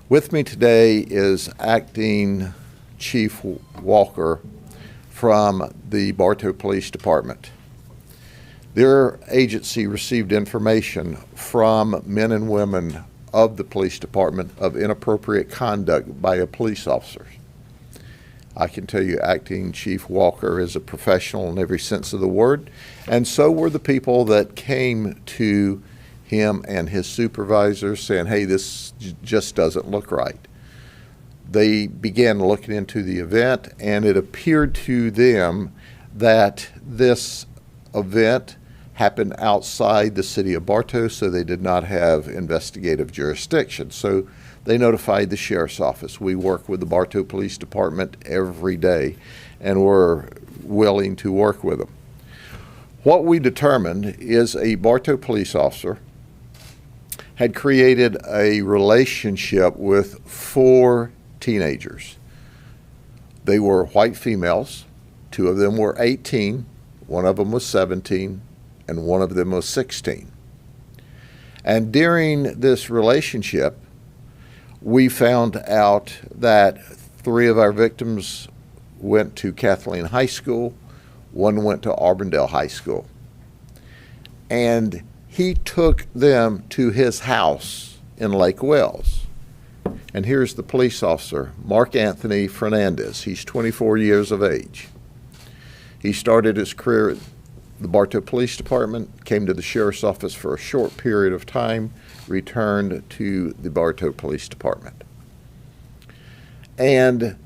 With me today is Acting Chief Walker from the Bartow Police Department. Their agency received information from men and women of the police department of inappropriate conduct by a police officer. I can tell you Acting Chief Walker is a professional in every sense of the word, and so were the people that came to him and his supervisors saying, hey, this just doesn't look right. They began looking into the event, and it appeared to them that this event happened outside the city of Bartow, so they did not have investigative jurisdiction. So they notified the sheriff's office. We work with the Bartow Police Department every day, and we're willing to work with them. What we determined is a Bartow police officer had created a relationship with 4 teenagers. They were white females. 2 of them were 18, 1 of them was 17, and 1 of them was 16. And during this relationship, we found out that 3 of our victims went to Kathleen High School, 1 went to Auburndale High School. And he took them to his house in Lake Wells. And here's the police officer, Mark Anthony Fernandez. He's 24 years of age. He started his career at the Bartow Police Department, came to the sheriff's office for a short period of time, returned to the Bartow Police Department. And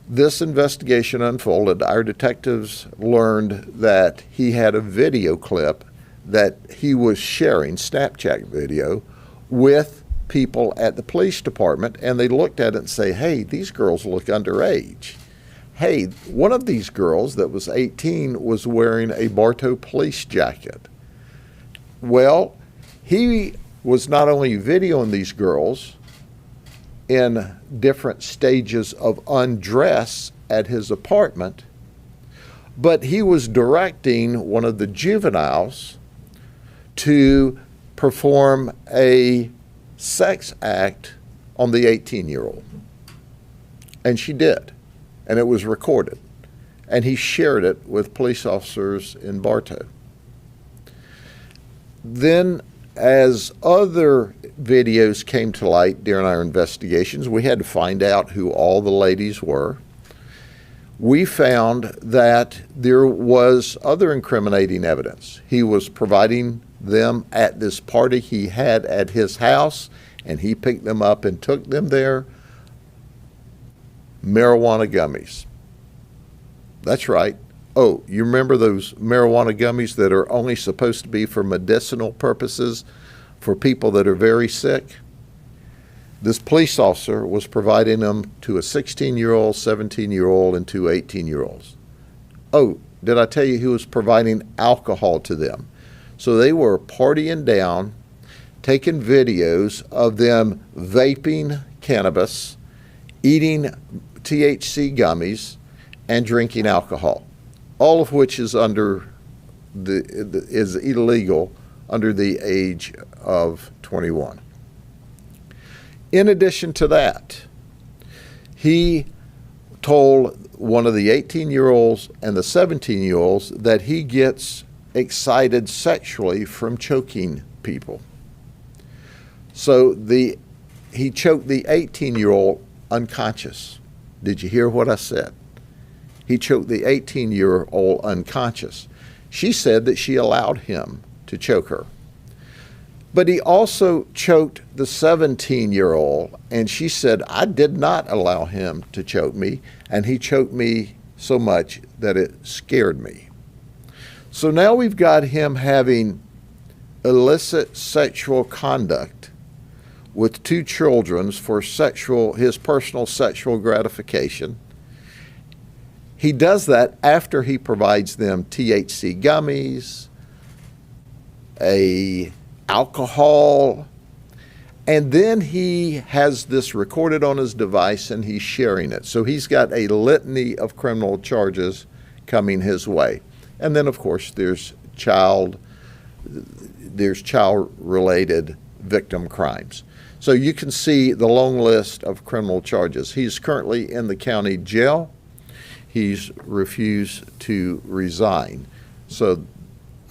this investigation unfolded. Our detectives learned that he had a video clip that he was sharing, Snapchat video, with people at the police department, and they looked at it and say, hey, these girls look underage. Hey, one of these girls that was 18 was wearing a Bartow police jacket. Well, he was not only videoing these girls in different stages of undress at his apartment, but he was directing one of the juveniles to perform a sex act on the 18-year-old. And she did. And it was recorded. And he shared it with police officers in Bartow. Then, as other videos came to light during our investigations, we had to find out who all the ladies were. We found that there was other incriminating evidence. He was providing them at this party he had at his house, and he picked them up and took them there. Marijuana gummies. That's right. Oh, you remember those marijuana gummies that are only supposed to be for medicinal purposes for people that are very sick? This police officer was providing them to a 16-year-old, 17-year-old, and 2 18-year-olds. Oh, did I tell you he was providing alcohol to them? So they were partying down, taking videos of them vaping cannabis, eating THC gummies, and drinking alcohol, all of which is is illegal under the age of 21. In addition to that, he told one of the 18-year-olds and the 17-year-olds that he gets excited sexually from choking people. So he choked the 18-year-old unconscious. Did you hear what I said? He choked the 18-year-old unconscious. She said that she allowed him to choke her. But he also choked the 17-year-old, and she said, I did not allow him to choke me, and he choked me so much that it scared me. So now we've got him having illicit sexual conduct with 2 children for his personal sexual gratification. He does that after he provides them THC gummies, alcohol, and then he has this recorded on his device and he's sharing it. So he's got a litany of criminal charges coming his way. And then, of course, there's child-related victim crimes. So you can see the long list of criminal charges. He's currently in the county jail. He's refused to resign. So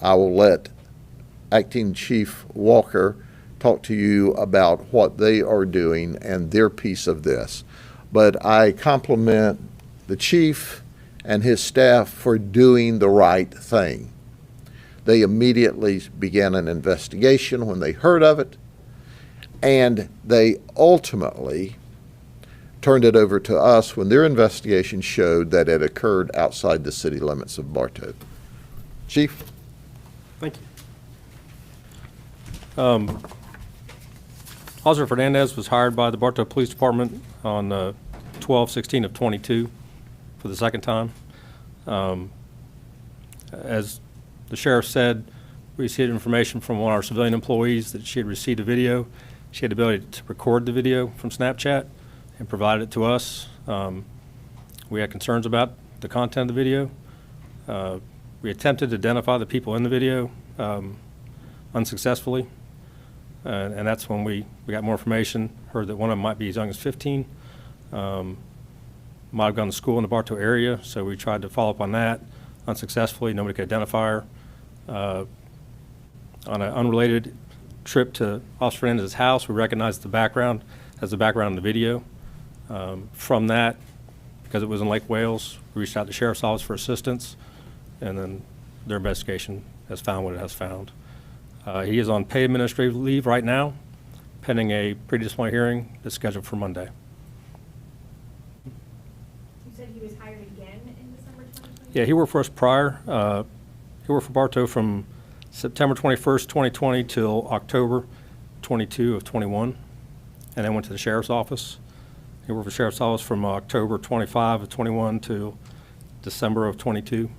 I will let Acting Chief Walker talk to you about what they are doing and their piece of this. But I compliment the chief and his staff for doing the right thing. They immediately began an investigation when they heard of it, and they ultimately turned it over to us when their investigation showed that it occurred outside the city limits of Bartow. Chief? Thank you. Officer Fernandez was hired by the Bartow Police Department on 12/16 of 22 for the second time. As the sheriff said, we received information from one of our civilian employees that she had received a video. She had the ability to record the video from Snapchat and provide it to us. We had concerns about the content of the video. We attempted to identify the people in the video unsuccessfully. And that's when we got more information, heard that one of them might be as young as 15, might have gone to school in the Bartow area, so we tried to follow up on that unsuccessfully. Nobody could identify her. On an unrelated trip to Officer Fernandez's house, we recognized the background as the background in the video. From that, because it was in Lake Wales, we reached out to the Sheriff's Office for assistance, and then their investigation has found what it has found. He is on paid administrative leave right now, pending a pre-disciplinary hearing that's scheduled for Monday. You said he was hired again in December 2020? Yeah, he worked for us prior. He worked for Bartow from September 21st, 2020 till October 22 of 21, and then went to the Sheriff's Office. He worked for the Sheriff's Office from October 25 of 21 to December of 22,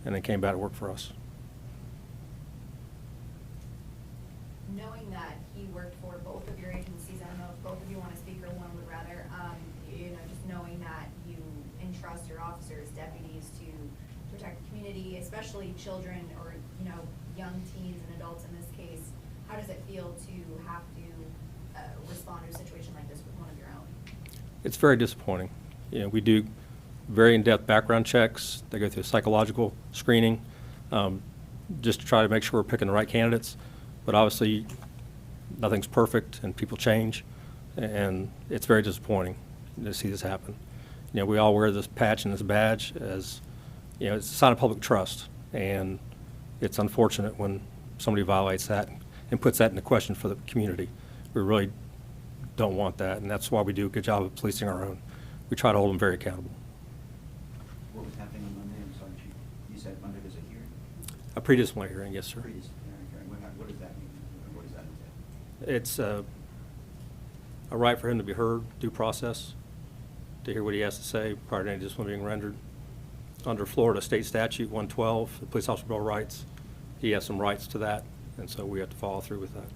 and then came back to work for us. Knowing that he worked for both of your agencies, I don't know if both of you want to speak or one would rather, just knowing that you entrust your officers, deputies to protect the community, especially children or, young teens and adults in this case, how does it feel to have to respond to a situation like this with one of your own? It's very disappointing. We do very in-depth background checks. They go through a psychological screening just to try to make sure we're picking the right candidates. But obviously, nothing's perfect and people change, and it's very disappointing to see this happen. We all wear this patch and this badge as, it's a sign of public trust, and it's unfortunate when somebody violates that and puts that into question for the community. We really don't want that, and that's why we do a good job of policing our own. We try to hold them very accountable. What was happening on Monday? I'm sorry, Chief. You said Monday was a hearing? A pre-disciplinary hearing, yes, sir. Pre-disciplinary hearing. What does that mean? What does that entail? It's a right for him to be heard, due process, to hear what he has to say prior to any discipline being rendered. Under Florida State Statute 112, the Police Officer Bill of Rights, he has some rights to that, and so we have to follow through with that.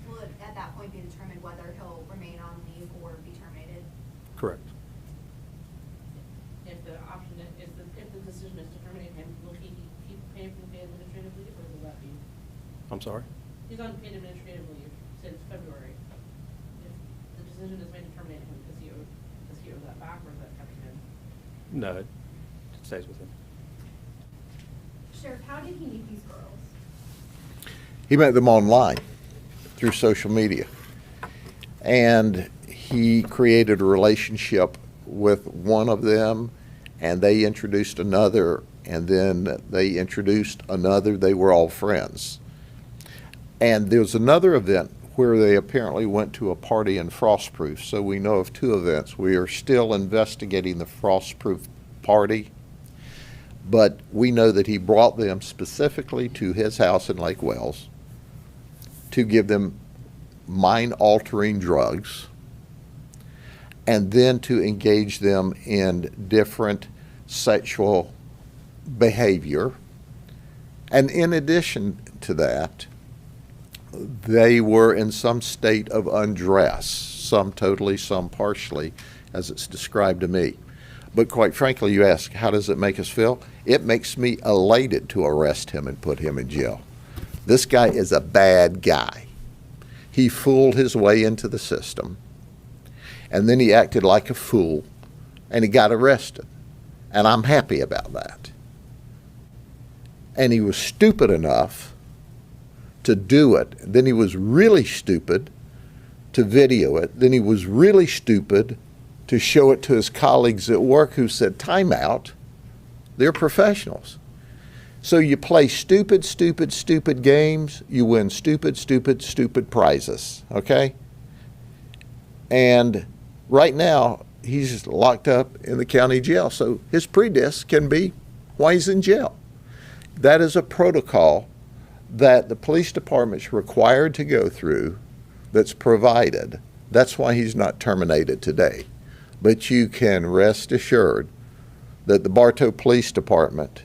Will it at that point be determined whether he'll remain on leave or be terminated? Correct. If the option is, if the decision is to terminate him, will he keep paying for paid administrative leave, or will that be? I'm sorry? He's on paid administrative leave since February. If the decision is made to terminate him, does he owe that back, or is that coming in? No, it stays with him. Sheriff, how did he meet these girls? He met them online through social media, and he created a relationship with one of them, and they introduced another, and then they introduced another. They were all friends. And there was another event where they apparently went to a party in Frostproof. So we know of two events. We are still investigating the Frostproof party, but we know that he brought them specifically to his house in Lake Wales to give them mind-altering drugs, and then to engage them in different sexual behavior. And in addition to that, they were in some state of undress, some totally, some partially, as it's described to me. But quite frankly, you ask, how does it make us feel? It makes me elated to arrest him and put him in jail. This guy is a bad guy. He fooled his way into the system, and then he acted like a fool, and he got arrested. And I'm happy about that. And he was stupid enough to do it. Then he was really stupid to video it. Then he was really stupid to show it to his colleagues at work who said, time out. They're professionals. So you play stupid, stupid, stupid games, you win stupid, stupid, stupid prizes, okay? And right now, he's locked up in the county jail, so his predis can be why he's in jail. That is a protocol that the police department's required to go through that's provided. That's why he's not terminated today. But you can rest assured that the Bartow Police Department,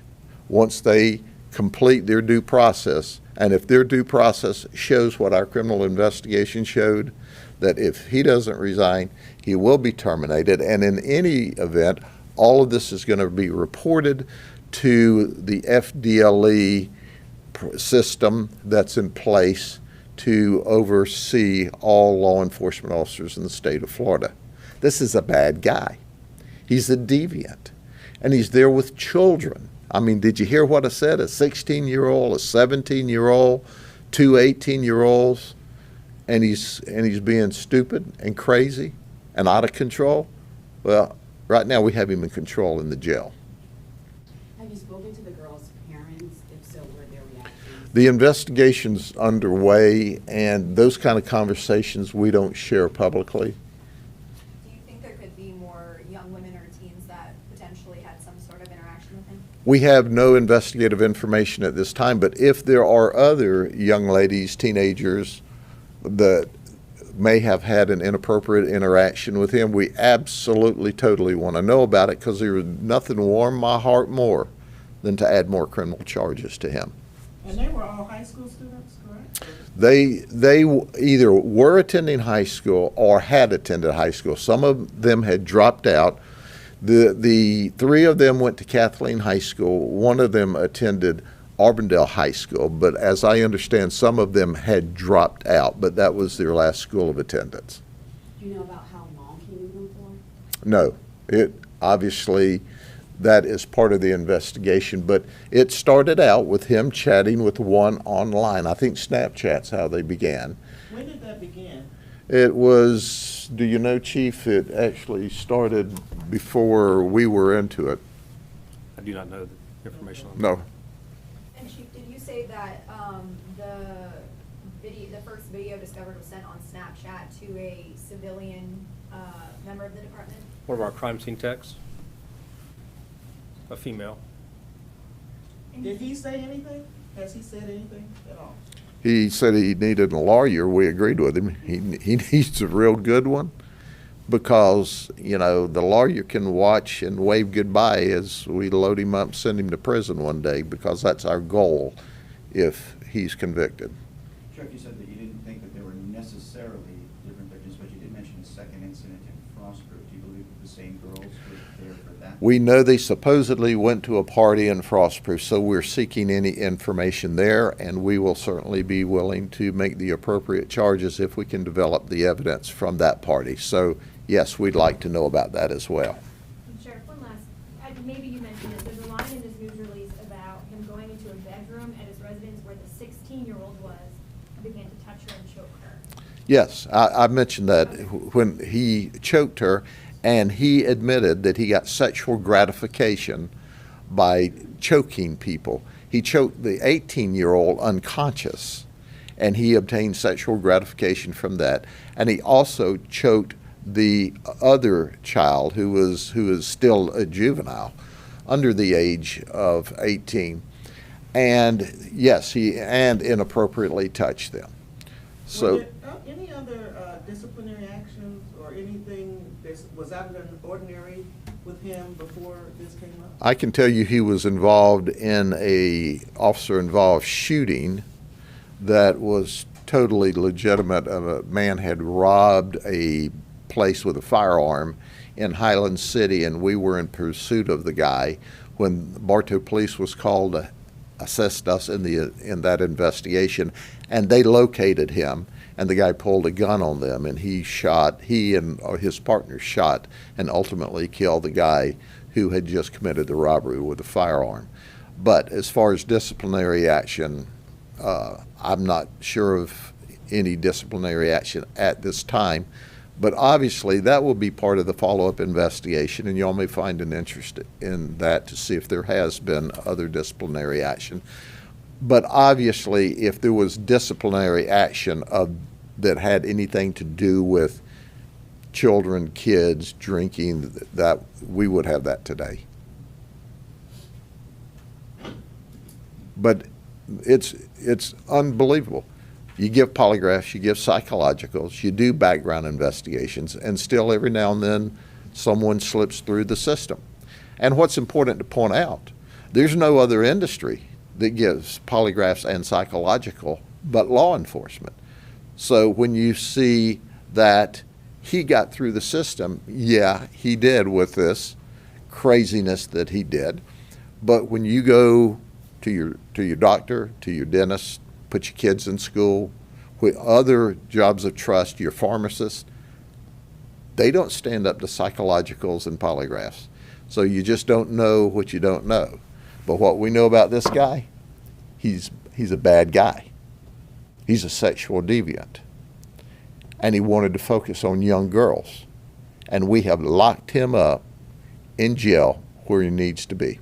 once they complete their due process, and if their due process shows what our criminal investigation showed, that if he doesn't resign, he will be terminated. And in any event, all of this is going to be reported to the FDLE system that's in place to oversee all law enforcement officers in the state of Florida. This is a bad guy. He's a deviant. And he's there with children. I mean, did you hear what I said? A 16-year-old, a 17-year-old, two 18-year-olds, and he's being stupid and crazy and out of control? Well, right now we have him in control in the jail. Have you spoken to the girls' parents? If so, what are their reactions? The investigation's underway, and those kind of conversations we don't share publicly. Do you think there could be more young women or teens that potentially had some sort of interaction with him? We have no investigative information at this time, but if there are other young ladies, teenagers, that may have had an inappropriate interaction with him, we absolutely, totally want to know about it, because there was nothing warmed my heart more than to add more criminal charges to him. And they were all high school students, correct? They either were attending high school or had attended high school. Some of them had dropped out. The three of them went to Kathleen High School. One of them attended Auburndale High School, but as I understand, some of them had dropped out, but that was their last school of attendance. Do you know about how long he knew them for? No, it obviously, that is part of the investigation, but it started out with him chatting with one online. I think Snapchat's how they began. When did that begin? It was, do you know, Chief, it actually started before we were into it. I do not know the information on that. No. And Chief, did you say that the first video discovered was sent on Snapchat to a civilian member of the department? One of our crime scene techs, a female. Did he say anything? Has he said anything at all? He said he needed a lawyer. We agreed with him. He needs a real good one, because, you know, the lawyer can watch and wave goodbye as we load him up, send him to prison one day, because that's our goal if he's convicted. Sheriff, you said that you didn't think that there were necessarily different victims, but you did mention a second incident in Frostproof. Do you believe that the same girls were there for that? We know they supposedly went to a party in Frostproof, so we're seeking any information there, and we will certainly be willing to make the appropriate charges if we can develop the evidence from that party. So, yes, we'd like to know about that as well. Sheriff, one last, maybe you mentioned it, there's a line in this news release about him going into a bedroom at his residence where the 16-year-old was and began to touch her and choke her. Yes, I mentioned that when he choked her, and he admitted that he got sexual gratification by choking people. He choked the 18-year-old unconscious, and he obtained sexual gratification from that. And he also choked the other child who is still a juvenile, under the age of 18. And yes, he inappropriately touched them. So. Were there any other disciplinary actions or anything that was out of the ordinary with him before this came up? I can tell you he was involved in a officer-involved shooting that was totally legitimate. A man had robbed a place with a firearm in Highland City, and we were in pursuit of the guy when Bartow Police was called to assist us in that investigation, and they located him, and the guy pulled a gun on them, and he and his partner shot and ultimately killed the guy who had just committed the robbery with a firearm. But as far as disciplinary action, I'm not sure of any disciplinary action at this time, but obviously that will be part of the follow-up investigation, and y'all may find an interest in that to see if there has been other disciplinary action. But obviously, if there was disciplinary action that had anything to do with children, kids drinking, that we would have that today. But it's unbelievable. You give polygraphs, you give psychologicals, you do background investigations, and still every now and then someone slips through the system. And what's important to point out, there's no other industry that gives polygraphs and psychological but law enforcement. So when you see that he got through the system, yeah, he did with this craziness that he did. But when you go to your doctor, to your dentist, put your kids in school, with other jobs of trust, your pharmacist, they don't stand up to psychologicals and polygraphs. So you just don't know what you don't know. But what we know about this guy, he's a bad guy. He's a sexual deviant. And he wanted to focus on young girls. And we have locked him up in jail where he needs to be.